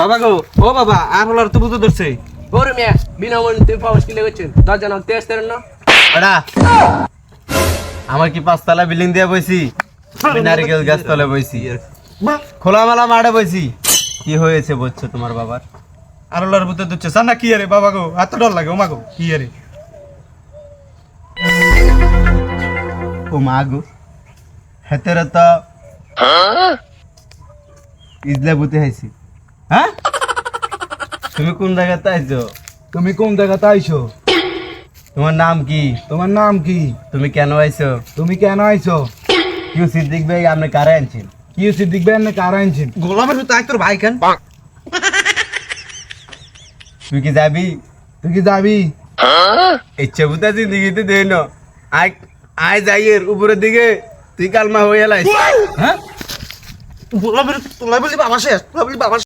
বাবা গো, ও বাবা, আর হলার তো বুঝতে ধরছে। ওরে মিয়া বিনা মন তুই পাওয়াস কি লেগেছেন দরজা নাও তেজ তেরেন না এডা আমার কি পাঁচতলা বিল্ডিং দিয়ে বইছি আমি নারকেল গাছ তলে বইছি খোলামেলা মাঠে বইছি কি হয়েছে বলছো তোমার বাবার আর হলার বুঝতে ধরছে। সান্না কি আরে বাবা গো, এত ডর লাগে ও মা গো, কি আরে? ও মা গো হেতেরে তো ইজলা বুতে হাইছি হ্যাঁ তুমি কোন জায়গাতে আইছো তুমি কোন জায়গাতে আইছো? তোমার নাম কি তোমার নাম কি? তুমি কেন আইছো তুমি কেন আইছো? কিউ সিদ্দিক ভাই আপনি কারে আনছেন কি সিদ্দিক ভাই না কার আনছেন? গোলামের তো তোর ভাই কেন? তুই কি যাবি তুই কি যাবি? ইচ্ছে বুতা জিন্দিগিতে দেই না আয় আয় যাইয়ের উপরের দিকে তুই কালমা হয়ে এলাই হ্যাঁ, গোলামের তোলা বলি বাবা শেষ, তোলা বলি বাবা